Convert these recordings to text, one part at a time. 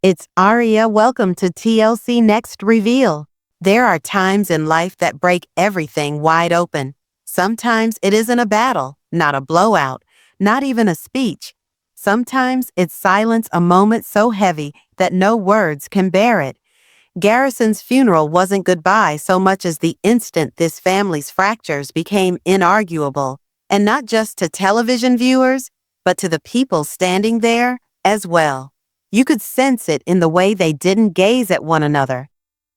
It's Aariaa. Welcome to TLC Next Reveal. There are times in life that break everything wide open. Sometimes it isn't a battle, not a blowout, not even a speech. Sometimes it's silence, a moment so heavy that no words can bear it. Garrison's funeral wasn't goodbye so much as the instant this family's fractures became inarguable, and not just to television viewers, but to the people standing there as well. You could sense it in the way they didn't gaze at one another.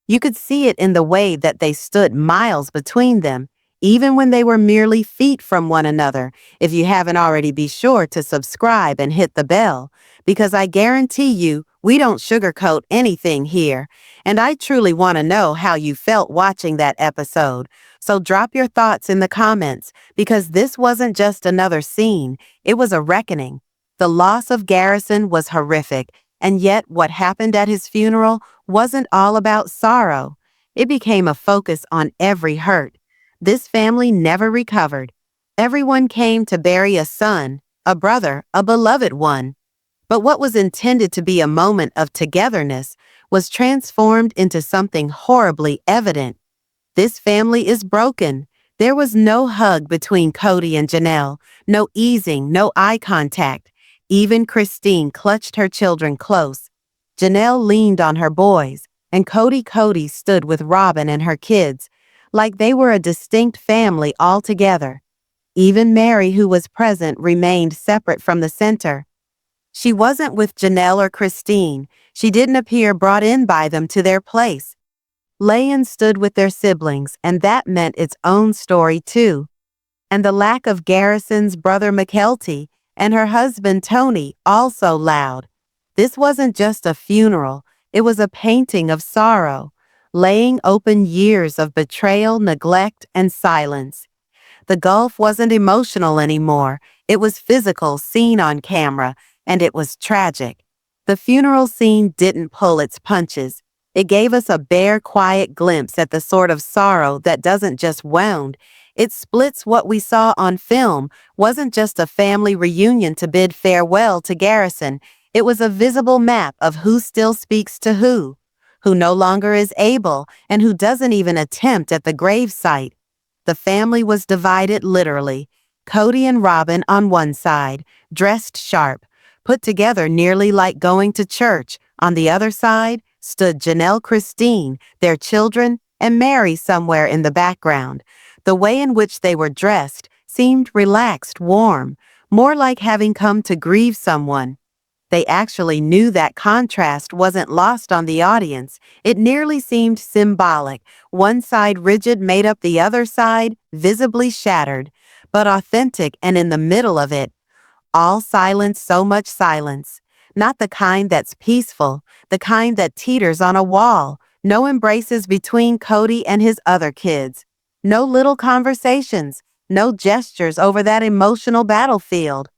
You could see it in the way that they stood miles between them, even when they were merely feet from one another. If you haven't already, be sure to subscribe and hit the bell, because I guarantee you, we don't sugarcoat anything here. And I truly want to know how you felt watching that episode. So drop your thoughts in the comments, because this wasn't just another scene, it was a reckoning. The loss of Garrison was horrific, and yet what happened at his funeral wasn't all about sorrow. It became a focus on every hurt. This family never recovered. Everyone came to bury a son, a brother, a beloved one. But what was intended to be a moment of togetherness was transformed into something horribly evident. This family is broken. There was no hug between Kody and Janelle, no easing, no eye contact. Even Christine clutched her children close. Janelle leaned on her boys, and Kody stood with Robyn and her kids, like they were a distinct family altogether. Even Mary, who was present, remained separate from the center. She wasn't with Janelle or Christine. She didn't appear brought in by them to their place. Layan stood with their siblings, and that meant its own story too. And the lack of Garrison's brother McKelty and her husband Tony also loud. This wasn't just a funeral, it was a painting of sorrow, laying open years of betrayal, neglect, and silence. The gulf wasn't emotional anymore, it was physical, seen on camera, and it was tragic. The funeral scene didn't pull its punches. It gave us a bare, quiet glimpse at the sort of sorrow that doesn't just wound, it splits. What we saw on film wasn't just a family reunion to bid farewell to Garrison. It was a visible map of who still speaks to who no longer is able, and who doesn't even attempt at the gravesite. The family was divided literally. Kody and Robyn on one side, dressed sharp, put together nearly like going to church. On the other side stood Janelle, Christine, their children, and Mary somewhere in the background. The way in which they were dressed seemed relaxed, warm, more like having come to grieve someone. They actually knew that contrast wasn't lost on the audience. It nearly seemed symbolic. One side rigid made up the other side, visibly shattered, but authentic, and in the middle of it, all silence, so much silence. Not the kind that's peaceful, the kind that teeters on a wall. No embraces between Kody and his other kids. No little conversations, no gestures over that emotional battlefield.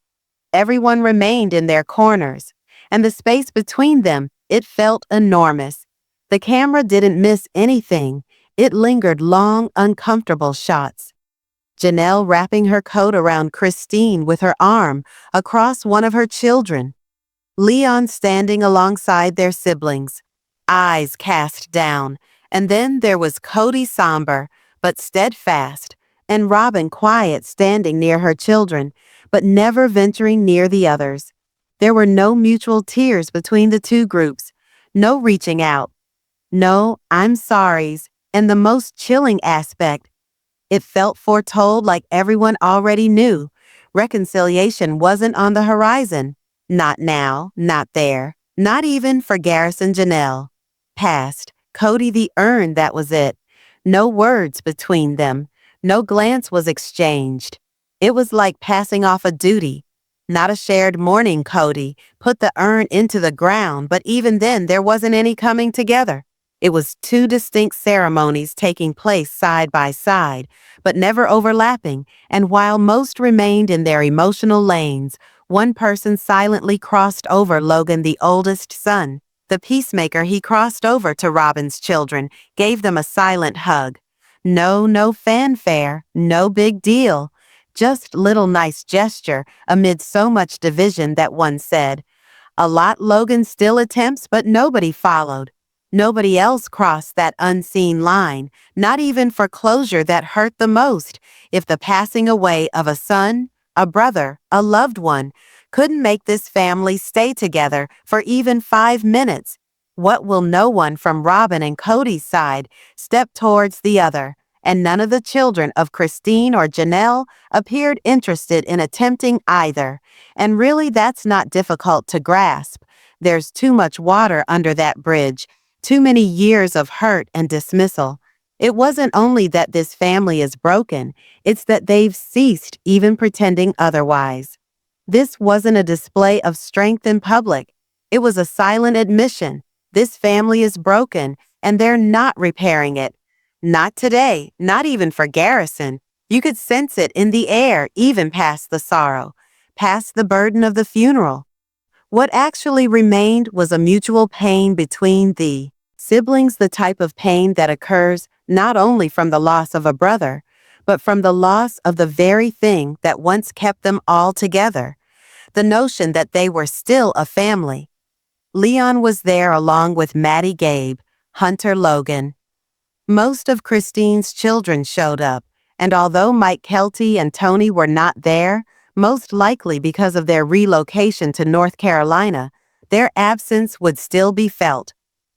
Everyone remained in their corners, and the space between them, it felt enormous. The camera didn't miss anything. It lingered long, uncomfortable shots. Janelle wrapping her coat around Christine with her arm across one of her children. Leon standing alongside their siblings, eyes cast down. And then there was Kody, somber but steadfast, and Robyn quiet, standing near her children, but never venturing near the others. There were no mutual tears between the two groups, no reaching out, no "I'm sorries," and the most chilling aspect, it felt foretold, like everyone already knew. Reconciliation wasn't on the horizon. Not now, not there, not even for Garrison, Janelle. Past, Kody the urn, that was it. No words between them. No glance was exchanged. It was like passing off a duty. Not a shared mourning. Kody put the urn into the ground, but even then there wasn't any coming together. It was two distinct ceremonies taking place side by side, but never overlapping, and while most remained in their emotional lanes, one person silently crossed over. Logan, the oldest son, the peacemaker, he crossed over to Robyn's children, gave them a silent hug. No fanfare, no big deal. Just little nice gesture amid so much division that one said, A lot Logan still attempts, but nobody followed. Nobody else crossed that unseen line, not even for closure that hurt the most. If the passing away of a son, a brother, a loved one, couldn't make this family stay together for even 5 minutes, what will no one from Robyn and Kody's side step towards the other? And none of the children of Christine or Janelle appeared interested in attempting either. And really, that's not difficult to grasp. There's too much water under that bridge, too many years of hurt and dismissal. It wasn't only that this family is broken, it's that they've ceased even pretending otherwise. This wasn't a display of strength in public. It was a silent admission. This family is broken, and they're not repairing it. Not today, not even for Garrison. You could sense it in the air, even past the sorrow, past the burden of the funeral. What actually remained was a mutual pain between the siblings, the type of pain that occurs not only from the loss of a brother, but from the loss of the very thing that once kept them all together, the notion that they were still a family. Leon was there along with Maddie, Gabe, Hunter, Logan. Most of Christine's children showed up, and although Mike Kelty and Tony were not there, most likely because of their relocation to North Carolina, their absence would still be felt.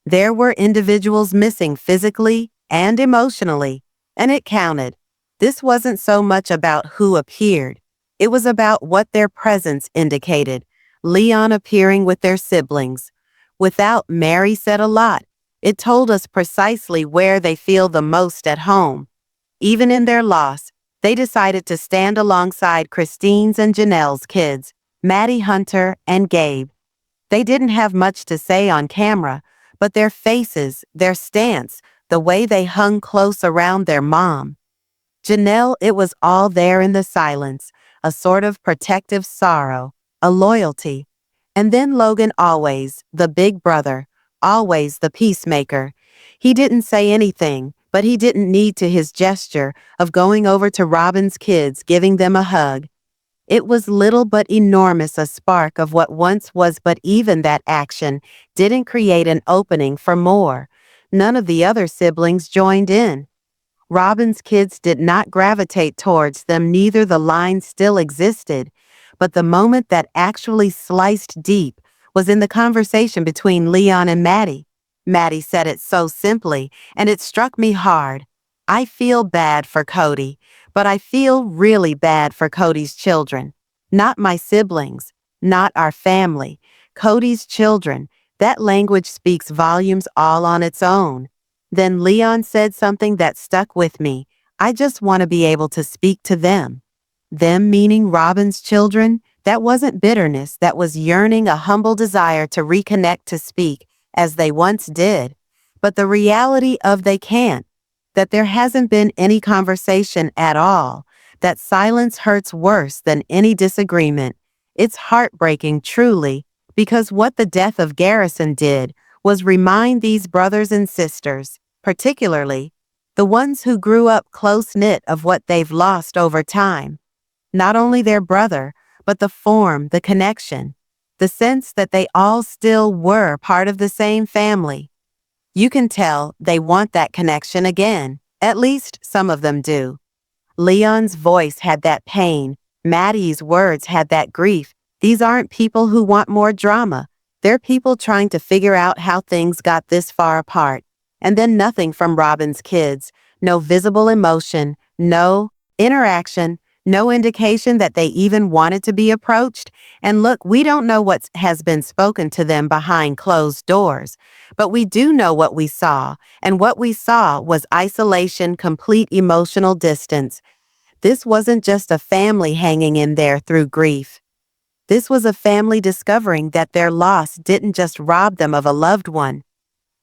There were individuals missing physically and emotionally, and it counted. This wasn't so much about who appeared. It was about what their presence indicated. Leon appearing with their siblings. Without Mary said a lot. It told us precisely where they feel the most at home. Even in their loss, they decided to stand alongside Christine's and Janelle's kids, Maddie, Hunter, and Gabe. They didn't have much to say on camera, but their faces, their stance, the way they hung close around their mom. Janelle, it was all there in the silence, a sort of protective sorrow, a loyalty. And then Logan, always the big brother, always the peacemaker. He didn't say anything, but he didn't need to. His gesture of going over to Robyn's kids, giving them a hug. It was little but enormous, a spark of what once was, but even that action didn't create an opening for more. None of the other siblings joined in. Robyn's kids did not gravitate towards them, neither. The line still existed, but the moment that actually sliced deep was in the conversation between Leon and Maddie. Maddie said it so simply, and it struck me hard. I feel bad for Kody, but I feel really bad for Kody's children. Not my siblings, not our family. Kody's children. That language speaks volumes all on its own. Then Leon said something that stuck with me. I just want to be able to speak to them. Them meaning Robyn's children. That wasn't bitterness, that was yearning, a humble desire to reconnect, to speak, as they once did. But the reality of they can't, that there hasn't been any conversation at all, that silence hurts worse than any disagreement. It's heartbreaking, truly, because what the death of Garrison did was remind these brothers and sisters, particularly the ones who grew up close-knit, of what they've lost over time. Not only their brother, but the form, the connection, the sense that they all still were part of the same family. You can tell they want that connection again. At least some of them do. Leon's voice had that pain. Maddie's words had that grief. These aren't people who want more drama. They're people trying to figure out how things got this far apart. And then nothing from Robyn's kids. No visible emotion, no interaction, no indication that they even wanted to be approached. And look, we don't know what has been spoken to them behind closed doors, but we do know what we saw, and what we saw was isolation, complete emotional distance. This wasn't just a family hanging in there through grief. This was a family discovering that their loss didn't just rob them of a loved one.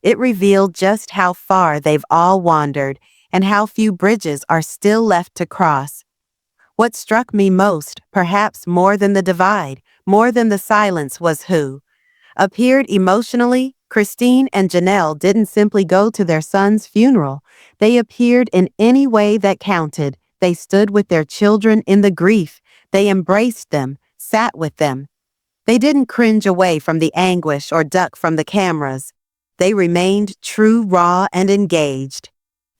It revealed just how far they've all wandered and how few bridges are still left to cross. What struck me most, perhaps more than the divide, more than the silence, was who appeared emotionally. Christine and Janelle didn't simply go to their son's funeral. They appeared in any way that counted. They stood with their children in the grief. They embraced them, sat with them. They didn't cringe away from the anguish or duck from the cameras. They remained true, raw, and engaged.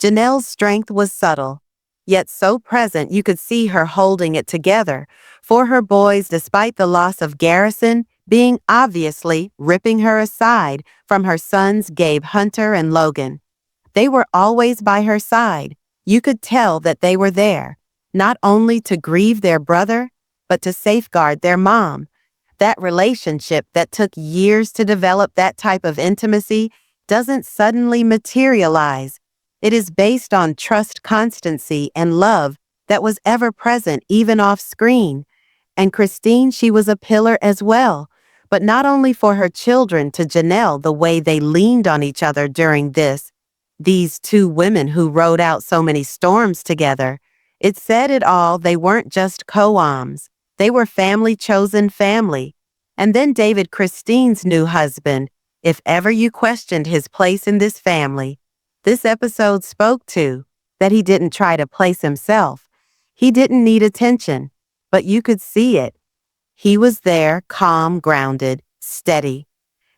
Janelle's strength was subtle, yet so present you could see her holding it together for her boys despite the loss of Garrison being obviously ripping her aside from her sons Gabe Hunter and Logan. They were always by her side. You could tell that they were there, not only to grieve their brother, but to safeguard their mom. That relationship that took years to develop, that type of intimacy, doesn't suddenly materialize. It is based on trust, constancy, and love that was ever present even off screen. And Christine, she was a pillar as well, but not only for her children to Janelle the way they leaned on each other during these two women who rode out so many storms together. It said it all. They weren't just co-oms. They were family, chosen family. And then David, Christine's new husband. If ever you questioned his place in this family, this episode spoke to that he didn't try to place himself. He didn't need attention, but you could see it. He was there, calm, grounded, steady.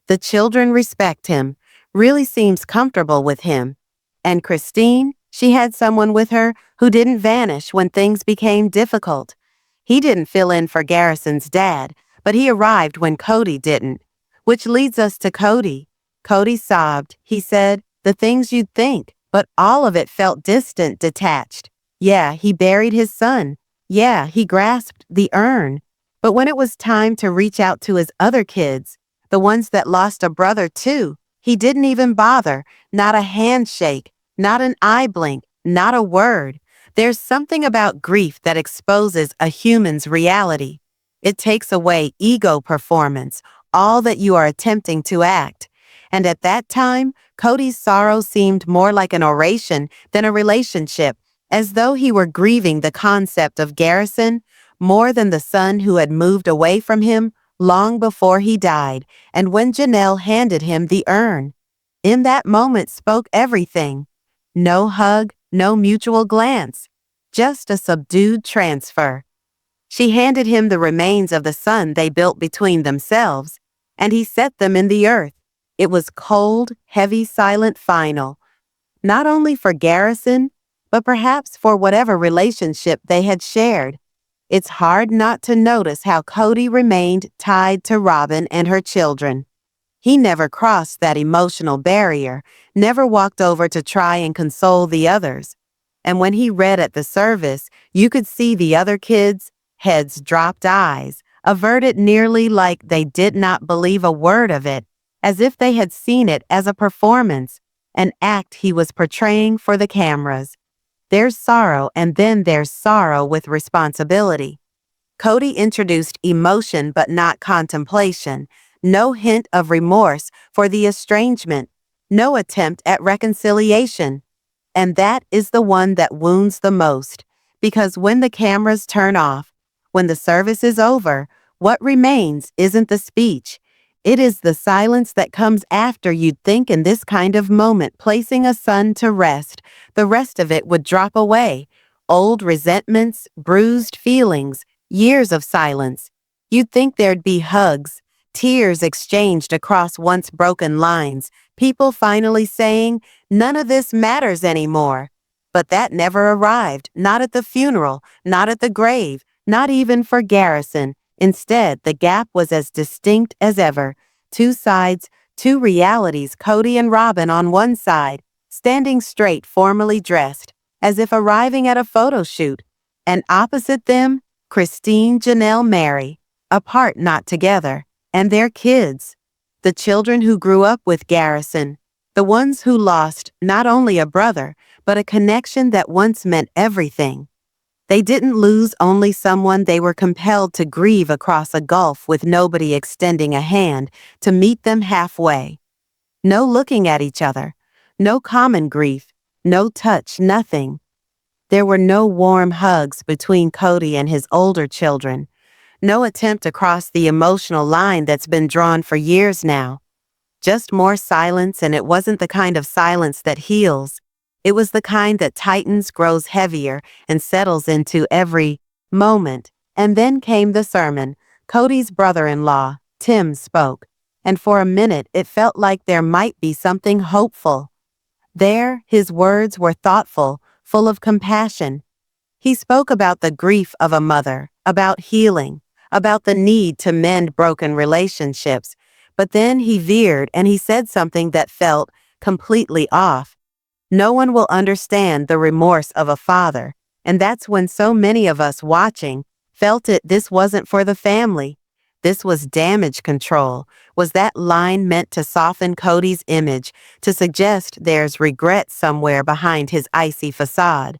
The children respect him, really seems comfortable with him. And Christine, she had someone with her who didn't vanish when things became difficult. He didn't fill in for Garrison's dad, but he arrived when Kody didn't. Which leads us to Kody. Kody sobbed. He said, the things you'd think, but all of it felt distant, detached. Yeah, he buried his son. Yeah, he grasped the urn. But when it was time to reach out to his other kids, the ones that lost a brother too, he didn't even bother. Not a handshake, not an eye blink, not a word. There's something about grief that exposes a human's reality. It takes away ego performance, all that you are attempting to act. And at that time, Kody's sorrow seemed more like an oration than a relationship, as though he were grieving the concept of Garrison more than the son who had moved away from him long before he died, and when Janelle handed him the urn. In that moment spoke everything. No hug, no mutual glance, just a subdued transfer. She handed him the remains of the sun they built between themselves, and he set them in the earth. It was cold, heavy, silent, final. Not only for Garrison, but perhaps for whatever relationship they had shared. It's hard not to notice how Kody remained tied to Robyn and her children. He never crossed that emotional barrier, never walked over to try and console the others. And when he read at the service, you could see the other kids, heads dropped, eyes averted, nearly like they did not believe a word of it, as if they had seen it as a performance, an act he was portraying for the cameras. There's sorrow, and then there's sorrow with responsibility. Kody introduced emotion but not contemplation, no hint of remorse for the estrangement, no attempt at reconciliation. And that is the one that wounds the most, because when the cameras turn off, when the service is over, what remains isn't the speech. It is the silence that comes after. You'd think in this kind of moment, placing a son to rest, the rest of it would drop away. Old resentments, bruised feelings, years of silence. You'd think there'd be hugs, tears exchanged across once broken lines, people finally saying, none of this matters anymore. But that never arrived, not at the funeral, not at the grave, not even for Garrison. Instead, the gap was as distinct as ever. Two sides, two realities, Kody and Robyn on one side, standing straight, formally dressed, as if arriving at a photo shoot. And opposite them, Christine, Janelle, Mary, apart, not together, and their kids. The children who grew up with Garrison, the ones who lost not only a brother, but a connection that once meant everything. They didn't lose only someone. They were compelled to grieve across a gulf with nobody extending a hand to meet them halfway. No looking at each other, no common grief, no touch, nothing. There were no warm hugs between Kody and his older children, no attempt to cross the emotional line that's been drawn for years now. Just more silence, and it wasn't the kind of silence that heals. It was the kind that tightens, grows heavier, and settles into every moment. And then came the sermon, Kody's brother-in-law, Tim, spoke, and for a minute it felt like there might be something hopeful. There, his words were thoughtful, full of compassion. He spoke about the grief of a mother, about healing, about the need to mend broken relationships, but then he veered and he said something that felt completely off. No one will understand the remorse of a father, and that's when so many of us watching felt it. This wasn't for the family. This was damage control. Was that line meant to soften Kody's image, to suggest there's regret somewhere behind his icy facade?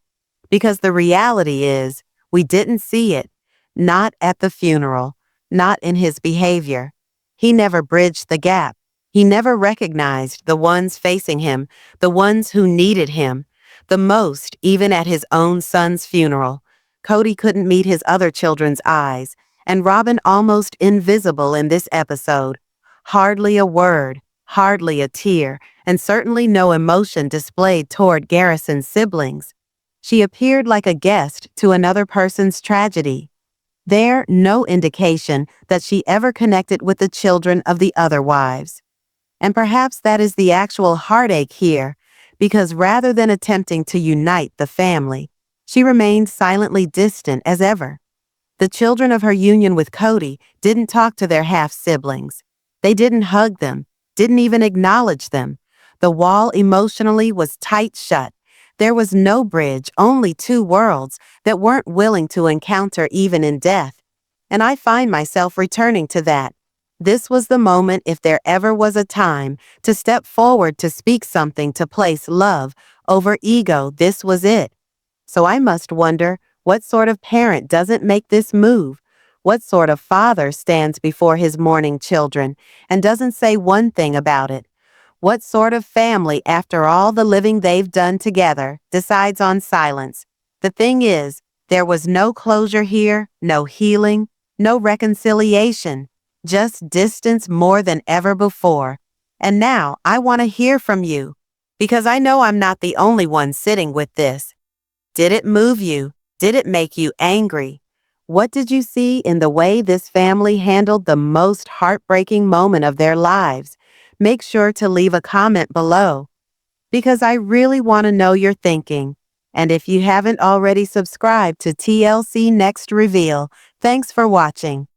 Because the reality is, we didn't see it. Not at the funeral, not in his behavior. He never bridged the gap. He never recognized the ones facing him, the ones who needed him the most, even at his own son's funeral. Kody couldn't meet his other children's eyes, and Robyn almost invisible in this episode. Hardly a word, hardly a tear, and certainly no emotion displayed toward Garrison's siblings. She appeared like a guest to another person's tragedy. There, no indication that she ever connected with the children of the other wives. And perhaps that is the actual heartache here, because rather than attempting to unite the family, she remained silently distant as ever. The children of her union with Kody didn't talk to their half-siblings. They didn't hug them, didn't even acknowledge them. The wall emotionally was tight shut. There was no bridge, only two worlds that weren't willing to encounter even in death. And I find myself returning to that. This was the moment, if there ever was a time, to step forward to speak something, to place love over ego. This was it. So I must wonder, what sort of parent doesn't make this move? What sort of father stands before his mourning children and doesn't say one thing about it? What sort of family, after all the living they've done together, decides on silence? The thing is, there was no closure here, no healing, no reconciliation, just distance more than ever before. And now I want to hear from you, because I know I'm not the only one sitting with this. Did it move you? Did it make you angry? What did you see in the way this family handled the most heartbreaking moment of their lives? Make sure to leave a comment below, because I really want to know your thinking. And if you haven't already subscribed to TLC Next Reveal, thanks for watching.